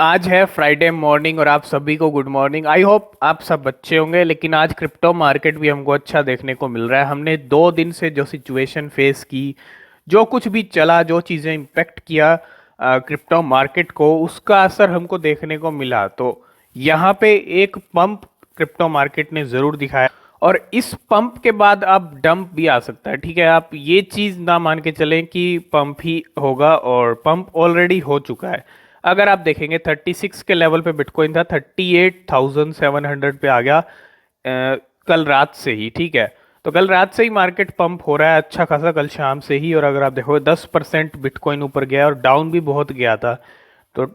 आज है Friday morning और आप सभी को गुड मॉर्निंग। आई होप आप सब अच्छे होंगे। लेकिन आज क्रिप्टो मार्केट भी हमको अच्छा देखने को मिल रहा है। हमने 2 दिन से जो सिचुएशन फेस की, जो कुछ भी चला, जो चीज़ें इम्पेक्ट किया क्रिप्टो मार्केट को, उसका असर हमको देखने को मिला। तो यहाँ पे एक पंप क्रिप्टो मार्केट ने ज़रूर दिखाया और इस पंप के बाद अब डंप भी आ सकता है। ठीक है, आप ये चीज़ ना मान के चलें कि पंप ही होगा, और पंप ऑलरेडी हो चुका है। अगर आप देखेंगे 36 के लेवल पे बिटकॉइन था, 38,700 पे आ गया कल रात से ही। ठीक है, तो कल रात से ही मार्केट पंप हो रहा है अच्छा खासा, कल शाम से ही। और अगर आप देखो 10% बिटकॉइन ऊपर गया और डाउन भी बहुत गया था। तो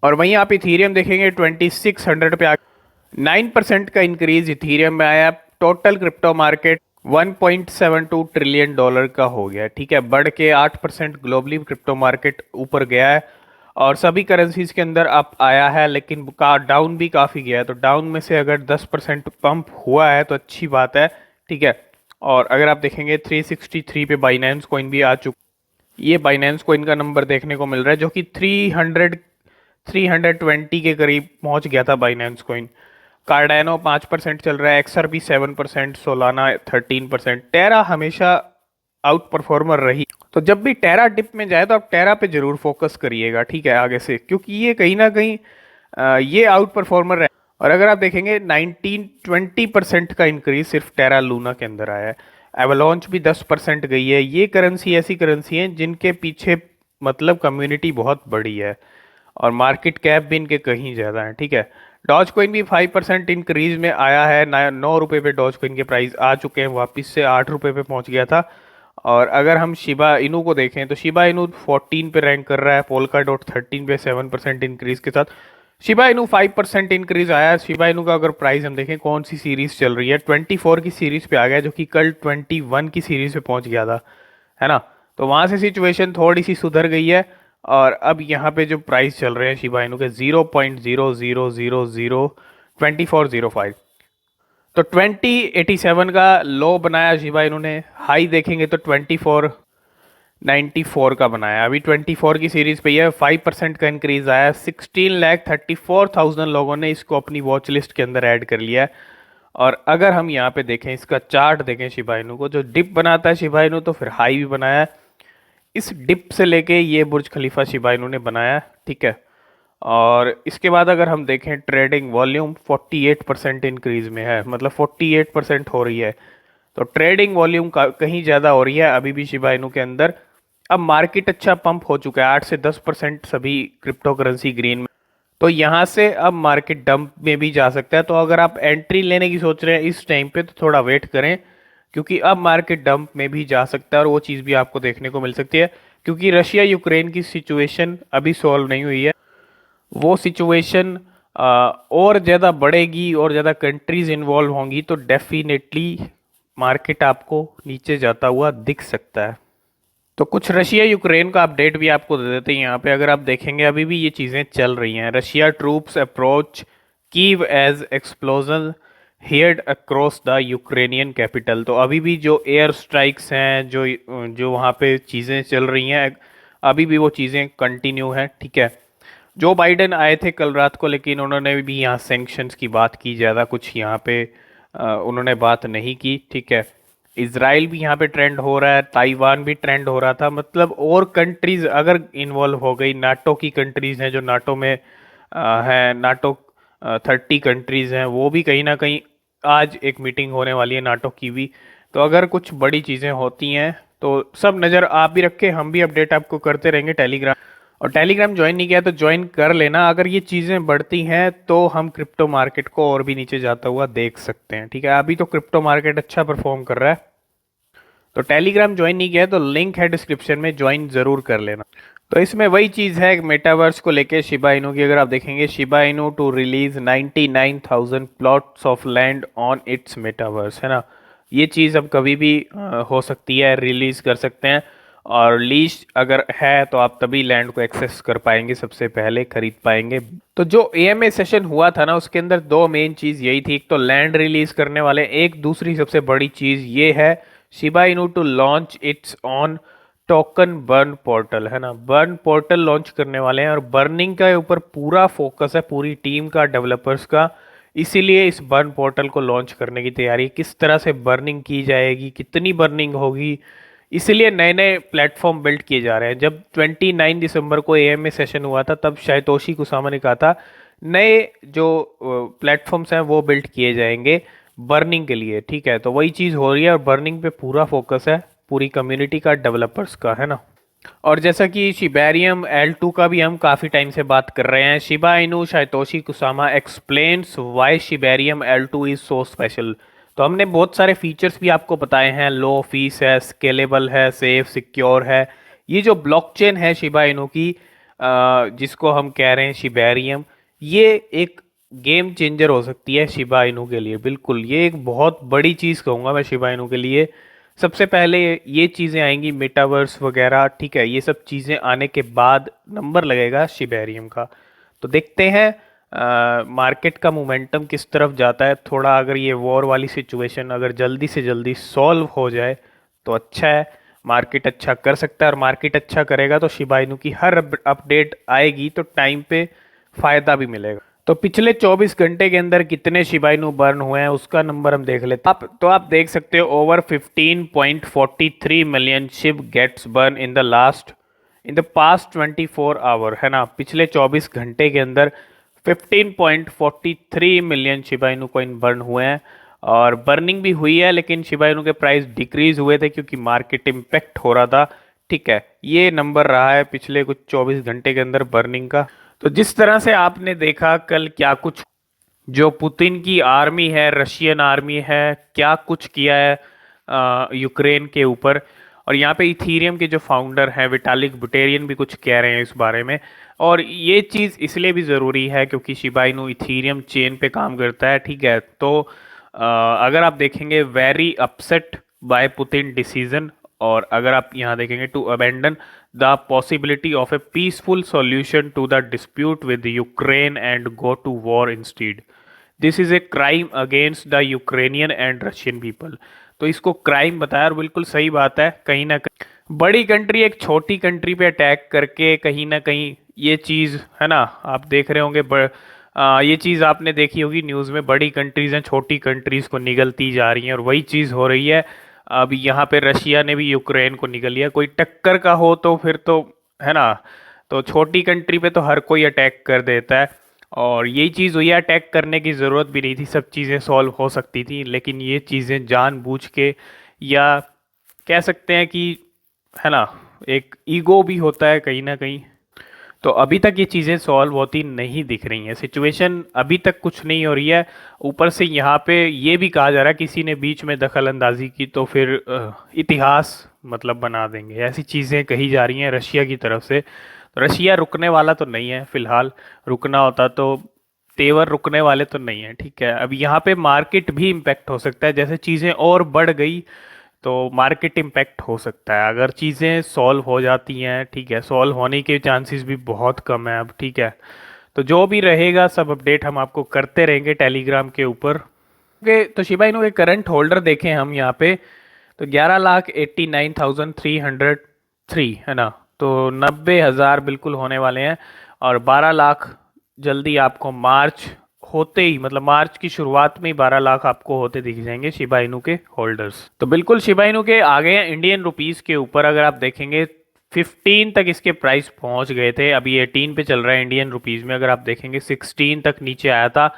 और वहीं आप इथीरियम देखेंगे 2600 पे आ 9% का इंक्रीज इथीरियम में आया। टोटल क्रिप्टो मार्केट $1.72 ट्रिलियन का हो गया। ठीक है, बढ़ के 8% ग्लोबली क्रिप्टो मार्केट ऊपर गया है। और सभी करेंसीज के अंदर अप आया है, लेकिन डाउन भी काफ़ी गया है। तो डाउन में से अगर 10% पंप हुआ है तो अच्छी बात है। ठीक है, और अगर आप देखेंगे 363 पे बाइनेंस कॉइन भी आ चुका। ये बाइनेंस कॉइन का नंबर देखने को मिल रहा है जो कि 320 के करीब पहुंच गया था बाइनेंस कॉइन। कार्डानो 5% चल रहा है, एक्सआरपी 7%, सोलाना 13%। टेरा हमेशा आउट परफॉर्मर रही। तो जब भी टेरा डिप में जाए तो आप टेरा पे जरूर फोकस करिएगा। ठीक है, आगे से, क्योंकि ये कहीं ना कहीं ये आउट परफॉर्मर है। और अगर आप देखेंगे 19-20% का इंक्रीज सिर्फ टेरा लूना के अंदर आया है। एवलॉन्च भी 10% गई है। ये करेंसी ऐसी करेंसी है जिनके पीछे मतलब कम्युनिटी बहुत बड़ी है और मार्केट कैप भी इनके कहीं ज़्यादा है। ठीक है, डॉज कॉइन भी 5% इंक्रीज में आया है। 9 रुपये पे डॉज कॉइन के प्राइस आ चुके हैं, वापस से 8 रुपये पे पहुंच गया था। और अगर हम शिबा इनू को देखें तो शिबा इनू 14 पे रैंक कर रहा है, पोल्का डॉट 13 पे 7% इंक्रीज के साथ। शिबा इनू 5% इंक्रीज आया है। शिबा इनू का अगर प्राइस हम देखें कौन सी सीरीज चल रही है, 24 की सीरीज पे आ गया, जो कि कल 21 की सीरीज पे पहुंच गया था, है ना। तो वहां से सिचुएशन थोड़ी सी सुधर गई है। और अब यहाँ पे जो प्राइस चल रहे हैं शिबा इनू के 0.00002405, तो 2087 का लो बनाया शिबा इनू ने। हाई देखेंगे तो 2494 का बनाया। अभी 24 की सीरीज पे है, 5% का इंक्रीज आया। 16,34,000 लोगों ने इसको अपनी वॉच लिस्ट के अंदर ऐड कर लिया है। और अगर हम यहाँ पे देखें, इसका चार्ट देखें शिबा इनू को, जो डिप बनाता है शिबा इनू तो फिर हाई भी बनाया है। इस डिप से लेके ये बुर्ज खलीफा शिबा इनू ने बनाया। ठीक है, और इसके बाद अगर हम देखें ट्रेडिंग वॉल्यूम 48% इंक्रीज में है, मतलब 48% हो रही है। तो ट्रेडिंग वॉल्यूम कहीं ज़्यादा हो रही है अभी भी शिबा इनू के अंदर। अब मार्केट अच्छा पंप हो चुका है, 8 से 10% सभी क्रिप्टो करेंसी ग्रीन में। तो यहाँ से अब मार्केट डंप में भी जा सकता है। तो अगर आप एंट्री लेने की सोच रहे हैं इस टाइम पे तो थोड़ा वेट करें, क्योंकि अब मार्केट डंप में भी जा सकता है और वो चीज़ भी आपको देखने को मिल सकती है। क्योंकि रशिया यूक्रेन की सिचुएशन अभी सॉल्व नहीं हुई है। वो सिचुएशन और ज़्यादा बढ़ेगी और ज़्यादा कंट्रीज इन्वॉल्व होंगी तो डेफिनेटली मार्केट आपको नीचे जाता हुआ दिख सकता है। तो कुछ रशिया यूक्रेन का अपडेट भी आपको दे देते हैं यहाँ पे। अगर आप देखेंगे अभी भी ये चीज़ें चल रही हैं। Russia troops approach Kyiv as explosion heard across the Ukrainian capital. तो अभी भी जो एयर स्ट्राइक्स हैं, जो जो वहाँ पे चीज़ें चल रही हैं, अभी भी वो चीज़ें कंटिन्यू हैं। ठीक है, जो बाइडेन आए थे कल रात को, लेकिन उन्होंने भी यहाँ सैंक्शंस की बात की, ज़्यादा कुछ यहाँ पे उन्होंने बात नहीं की। ठीक है, इसराइल भी यहाँ पे ट्रेंड हो रहा है, ताइवान भी ट्रेंड हो रहा था। मतलब और कंट्रीज अगर इन्वॉल्व हो गई, नाटो की कंट्रीज हैं जो नाटो में हैं, नाटो 30 कंट्रीज हैं, वो भी कहीं ना कहीं आज एक मीटिंग होने वाली है नाटो की भी। तो अगर कुछ बड़ी चीज़ें होती हैं तो सब नज़र आप भी रखें, हम भी अपडेट आपको करते रहेंगे टेलीग्राम। और टेलीग्राम ज्वाइन नहीं किया तो ज्वाइन कर लेना। अगर ये चीज़ें बढ़ती हैं तो हम क्रिप्टो मार्केट को और भी नीचे जाता हुआ देख सकते हैं। ठीक है, अभी तो क्रिप्टो मार्केट अच्छा परफॉर्म कर रहा है। तो टेलीग्राम ज्वाइन नहीं किया है तो लिंक है डिस्क्रिप्शन में, ज्वाइन ज़रूर कर लेना। तो इसमें वही चीज़ है मेटावर्स को लेके शिबा इनू की। अगर आप देखेंगे Shiba Inu to release 99,000 plots of land on its metaverse, है ना। ये चीज़ अब कभी भी हो सकती है, रिलीज कर सकते हैं। और लीज अगर है तो आप तभी लैंड को एक्सेस कर पाएंगे, सबसे पहले खरीद पाएंगे। तो जो एएमए सेशन हुआ था ना, उसके अंदर दो मेन चीज़ यही थी। एक तो लैंड रिलीज करने वाले, एक दूसरी सबसे बड़ी चीज़ ये है Shiba Inu to launch its on token burn portal है ना, बर्न पोर्टल लॉन्च करने वाले हैं और बर्निंग के ऊपर पूरा फोकस है पूरी टीम का, डेवलपर्स का। इसीलिए इस बर्न पोर्टल को लॉन्च करने की तैयारी, किस तरह से बर्निंग की जाएगी, कितनी बर्निंग होगी, इसीलिए नए नए प्लेटफॉर्म बिल्ड किए जा रहे हैं। जब 29 दिसंबर को एएमए सेशन हुआ था तब शायतोशी कुसामा ने कहा था नए जो प्लेटफॉर्म्स हैं वो बिल्ड किए जाएंगे बर्निंग के लिए, ठीक है। तो वही चीज़ हो रही है और बर्निंग पे पूरा फोकस है पूरी कम्युनिटी का, डेवलपर्स का, है ना। और जैसा कि शिबेरियम L2 का भी हम काफ़ी टाइम से बात कर रहे हैं, Shiba Inu Shytoshi Kusama explains why Shibarium L2 is so special. तो हमने बहुत सारे फीचर्स भी आपको बताए हैं, लो फीस है, स्केलेबल है, सेफ सिक्योर है। ये जो ब्लॉकचेन है शिबा इनू की, जिसको हम कह रहे हैं शिबेरियम, ये एक गेम चेंजर हो सकती है शिबा इनू के लिए। बिल्कुल ये एक बहुत बड़ी चीज़ कहूँगा मैं शिबा इनू के लिए। सबसे पहले ये चीज़ें आएंगी मेटावर्स वगैरह, ठीक है। ये सब चीज़ें आने के बाद नंबर लगेगा शिबेरियम का। तो देखते हैं मार्केट का मोमेंटम किस तरफ जाता है। थोड़ा अगर ये वॉर वाली सिचुएशन अगर जल्दी से जल्दी सॉल्व हो जाए तो अच्छा है, मार्केट अच्छा कर सकता है। और मार्केट अच्छा करेगा तो शिबा इनू की हर अपडेट आएगी तो टाइम पे फ़ायदा भी मिलेगा। तो पिछले 24 घंटे के अंदर कितने शिबा इनू बर्न हुए हैं उसका नंबर हम देख लेते हैं। आप देख सकते हो over 15.43 million SHIB gets burn in the past 24 hour, है ना। पिछले 24 घंटे के अंदर 15.43 million Shiba Inu coin burn हुए हैं। और बर्निंग भी हुई है लेकिन शिबा इनू के प्राइस डिक्रीज हुए थे क्योंकि मार्केट इम्पैक्ट हो रहा था, ठीक है। ये नंबर रहा है पिछले कुछ 24 घंटे के अंदर बर्निंग का। तो जिस तरह से आपने देखा कल क्या कुछ जो पुतिन की आर्मी है, रशियन आर्मी है, क्या कुछ किया है यूक्रेन के ऊपर। और यहाँ पे इथीरियम के जो फाउंडर हैं विटालिक बुटेरियन भी कुछ कह रहे हैं इस बारे में। और ये चीज़ इसलिए भी ज़रूरी है क्योंकि शिबा इनू इथीरियम चेन पे काम करता है, ठीक है। तो अगर आप देखेंगे very upset by Putin decision, और अगर आप यहाँ देखेंगे to abandon the possibility of a peaceful solution to the dispute with Ukraine and go to war instead, this is a crime against the Ukrainian and Russian people. तो इसको crime बताया और बिल्कुल सही बात है। कहीं ना कहीं बड़ी कंट्री एक छोटी कंट्री पे अटैक करके कहीं ना कहीं ये चीज़, है ना, आप देख रहे होंगे ये चीज़ आपने देखी होगी न्यूज़ में, बड़ी कंट्रीज हैं छोटी कंट्रीज़ को निगलती जा रही हैं और वही चीज़ हो रही है। अब यहाँ पे रशिया ने भी यूक्रेन को निगल लिया। कोई टक्कर का हो तो फिर तो, है ना, तो छोटी कंट्री पे तो हर कोई अटैक कर देता है। और यही चीज़ हुई है, अटैक करने की ज़रूरत भी नहीं थी, सब चीज़ें सॉल्व हो सकती थी। लेकिन ये चीज़ें जानबूझ के, या कह सकते हैं कि, है ना, एक ईगो भी होता है कहीं ना कहीं। तो अभी तक ये चीज़ें सॉल्व होती नहीं दिख रही हैं, सिचुएशन अभी तक कुछ नहीं हो रही है। ऊपर से यहाँ पे ये भी कहा जा रहा है किसी ने बीच में दखल अंदाजी की तो फिर इतिहास मतलब बना देंगे, ऐसी चीज़ें कही जा रही हैं रशिया की तरफ से। तो रशिया रुकने वाला तो नहीं है फिलहाल, रुकना होता तो तेवर रुकने वाले तो नहीं है, ठीक है। अब यहाँ पे मार्केट भी इम्पैक्ट हो सकता है, जैसे चीज़ें और बढ़ गई तो मार्केट इम्पैक्ट हो सकता है। अगर चीज़ें सॉल्व हो जाती हैं, ठीक है, सॉल्व होने के चांसेस भी बहुत कम है अब, ठीक है। तो जो भी रहेगा सब अपडेट हम आपको करते रहेंगे टेलीग्राम के ऊपर। ओके, तो शिबा इनू के करंट होल्डर देखें हम यहाँ पे, तो 11,89,303, है ना। तो 90,000 बिल्कुल होने वाले हैं। और 12 लाख जल्दी आपको मार्च होते ही, मतलब मार्च की शुरुआत में ही 12 लाख आपको होते दिख जाएंगे शिबा इनू के होल्डर्स। तो बिल्कुल शिबा इनू के आगे हैं इंडियन रुपीस के ऊपर। अगर आप देखेंगे 15 तक इसके प्राइस पहुंच गए थे, अभी 18 पे चल रहा है इंडियन रुपीस में। अगर आप देखेंगे 16 तक नीचे आया था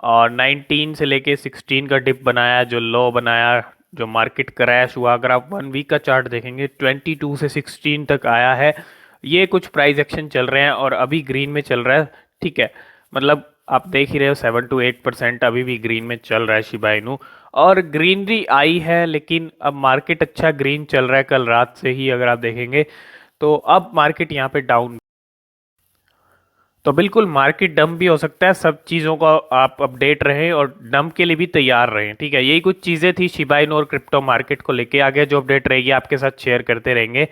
और 19 से लेके 16 का डिप बनाया, जो लो बनाया, जो मार्केट क्रैश हुआ। अगर आप 1 वीक का चार्ट देखेंगे 22 से 16 तक आया है। ये कुछ प्राइस एक्शन चल रहे हैं और अभी ग्रीन में चल रहा है, ठीक है। मतलब आप देख ही रहे हो 7 to 8% अभी भी ग्रीन में चल रहा है शिबा इनू। और ग्रीनरी आई है लेकिन अब मार्केट अच्छा ग्रीन चल रहा है कल रात से ही, अगर आप देखेंगे तो अब मार्केट यहाँ पे डाउन। तो बिल्कुल मार्केट डंप भी हो सकता है, सब चीज़ों का आप अपडेट रहें और डंप के लिए भी तैयार रहें, ठीक है। यही कुछ चीज़ें थी शिबा इनू और क्रिप्टो मार्केट को लेके। आगे जो अपडेट रहेगी आपके साथ शेयर करते रहेंगे।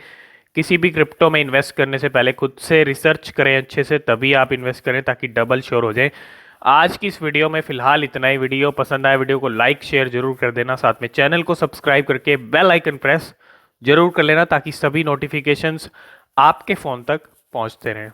किसी भी क्रिप्टो में इन्वेस्ट करने से पहले खुद से रिसर्च करें अच्छे से, तभी आप इन्वेस्ट करें ताकि डबल श्योर हो जाए। आज की इस वीडियो में फिलहाल इतना ही। वीडियो पसंद आए वीडियो को लाइक शेयर जरूर कर देना, साथ में चैनल को सब्सक्राइब करके बेल आइकन प्रेस जरूर कर लेना ताकि सभी नोटिफिकेशंस आपके फ़ोन तक पहुंचते रहें।